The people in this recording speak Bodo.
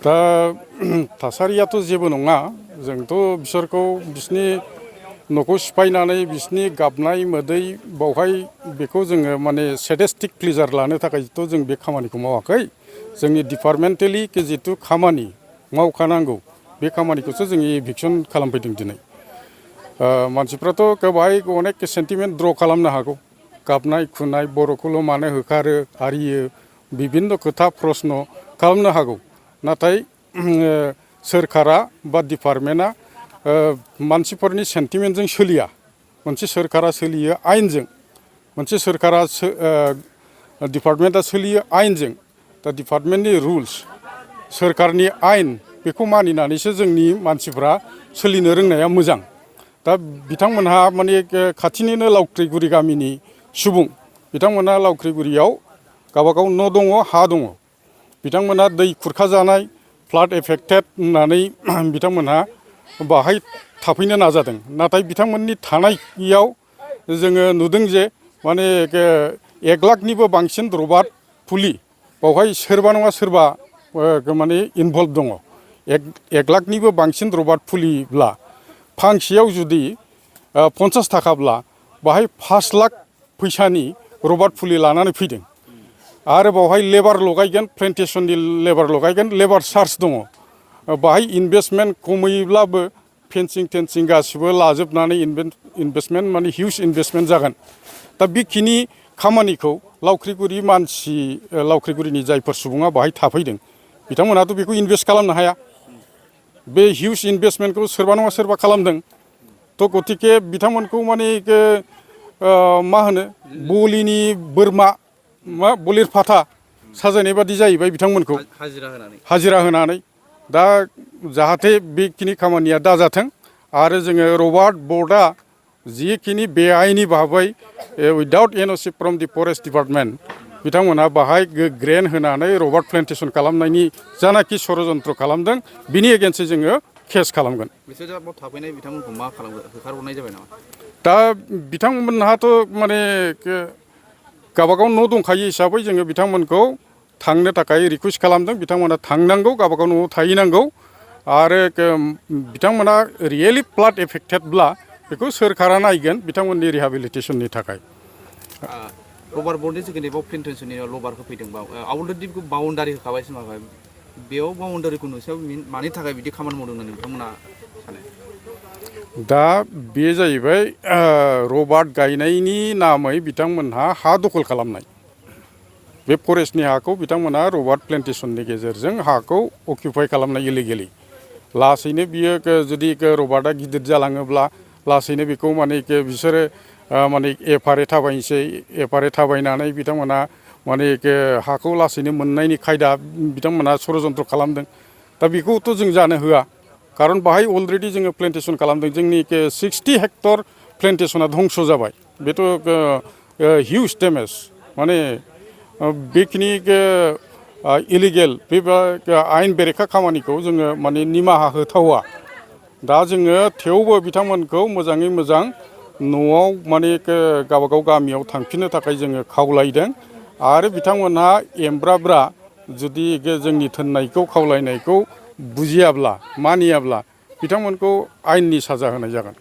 दा थासारियाथ' जेबो नङा जोंथ' बिसोरखौ बिसिनि न'खौ सिफायनानै बिसिनि गाबनाय मोदै बावहाय बेखौ जोङो माने सेडेस्टिक प्लेजार लानो थाखायथ' जों बे खामानिखौ मावाखै जोंनि डिपार्टमेन्टेलि जितु खामानि मावखानांगौ बे खामानिखौसो जोङो इभिक्सन खालामफैदों दिनै मानसिफ्राथ' गोबाय अनेक सेन्टिमेन्ट द्र खालामनो हागौ गाबनाय खुनाय बर'खौल' मानो होखारो आरियो बिभिन्न खोथा प्रश्न खालामनो हागौ नाथाय सोरखारा बा डिपार्टमेन्टआ मानसिफोरनि सेन्टिमेन्टजों सोलिया मोनसे सोरखारा सोलियो आयेनजों मोनसे सोरखारा डिपार्टमेन्टआ सोलियो आयेनजों दा डिपार्टमेन्टनि रुल्स सोरखारनि आयेन बेखौ मानिनानैसो जोंनि मानसिफ्रा सोलिनो रोंनाया मोजां दा बिथांमोनहा माने खाथिनिनो लावख्रिगुरि गामिनि सुबुं बिथांमोनहा लावख्रिगुरियाव गावबागाव न' दङ हा दङ बिथांमोना दै खुरखा जानाय फ्लाड एफेक्टेड होननानै बिथांमोनहा बाहाय थाफैनो नाजादों नाथाय बिथांमोननि थानायाव जोङो नुदों जे माने 1 लाखनिबो बांसिन रबार फुलि बावहाय सोरबा नङा सोरबा माने इनभल्भ दङ 1 लाखनिबो बांसिन रबार फुलिब्ला फांसेयाव जुदि 50 थाखाब्ला बाहाय 5 लाख फैसानि रबार फुलि लानानै फैदों आरो बावहाय लेबार लगायगोन प्लेन्टेसननि लेबार लगायगोन लेबार चार्ज दङ बाहाय इनभेस्टमेन्ट खमैब्लाबो फेन्सिं टेन्सिं गासिबो लाजोबनानै इनभेस्टमेन्ट माने हिउज इनभेस्टमेन्ट जागोन दा बेखिनि खामानिखौ लावख्रिगुरि मानसि लावख्रिगुरिनि जायफोर सुबुङा बाहाय थाफैदों बिथांमोनहाथ' बेखौ इनभेस्ट खालामनो हाया बे हिउज इनभेस्टमेन्टखौ सोरबा नङा सोरबा खालामदों थ' गतिके बिथांमोनखौ माने मा होनो बलिनि बोरमा मा बलिर फाथा साजायनाय बादि जाहैबाय बिथांमोनखौ हाजिरा होनानै दा जाहाथे बेखिनि खामानिया दाजाथों आरो जोङो रबार्ट बर्डआ जिखिनि बेआइनि भाबै उइदाउट एनअसि फ्रम दि फरेस्ट डिपार्टमेन्ट बिथांमोनहा बाहाय ग्रेन होनानै रबार्ट प्लेन्टेसन खालामनायनि जानाखि षड़यन्त्र खालामदों बिनि एगेन्स्टै जोङो केस खालामगोन बिसोर थाफैनाय बिथांमोनखौ मा खालामगोन होखारहरनाय जाबाय नामा दा बिथांमोनहाथ' माने गावबागाव न' दंखायो हिसाबै जोङो बिथांमोनखौ थांनो थाखाय रिकुवेस्ट खालामदों बिथांमोना थांनांगौ गावबागाव न'आव थाहैनांगौ आरो बिथांमोना रियेलि फ्लाड एफेक्टेडब्ला बेखौ सोरखारा नायगोन बिथांमोननि रिहेबिलिटेसननि थाखाय रबार बर्डनि जिखिनि बाव प्लेन्टेसननि लबार होफैदोंबा अलरेडि बाउन्डारि होखाबाय सिमाबाय बेयाव बाउन्डारिखौ नोंसोर मानि थाखाय बिदि खामानि मावदों होननानै बिथांमोना सानो दा बे जाहैबाय रबार्ट गायनायनि नामै बिथांमोनहा हा दखल खालामनाय बे फरेस्टनि हाखौ बिथांमोनहा रबार्ट प्लेन्टेसननि गेजेरजों हाखौ अकिउपाइ खालामनाय इलिगेलि लासैनो बियो जुदि रबार्टआ गिदिर जालाङोब्ला लासैनो बेखौ माने बिसोरो माने एफारे थाबायनानै बिथांमोनहा माने हाखौ लासैनो मोननायनि खायदा बिथांमोनहा षड़यन्त्र खालामदों दा बेखौथ' जों जानो होआ खारन बाहाय अलरेडि जोङो प्लेन्टेसन खालामदों जोंनि 60 हेक्टर प्लेन्टेसना धंस जाबाय बेथ' हिउज डेमेज माने बेखिनि इलिगेल बे आयेन बेरेखा खामानिखौ जोङो माने निमाहा होथावा दा जोङो थेवबो बिथांमोनखौ मोजाङै मोजां न'आव माने गावबागाव गामियाव थांफिननो थाखाय जोङो खावलायदों आरो बिथांमोनहा एमब्राब्रा जुदि जोंनि थिननायखौ खावलायनायखौ बुजियाब्ला मानियाब्ला बिथांमोनखौ आयेननि साजा होनाय जागोन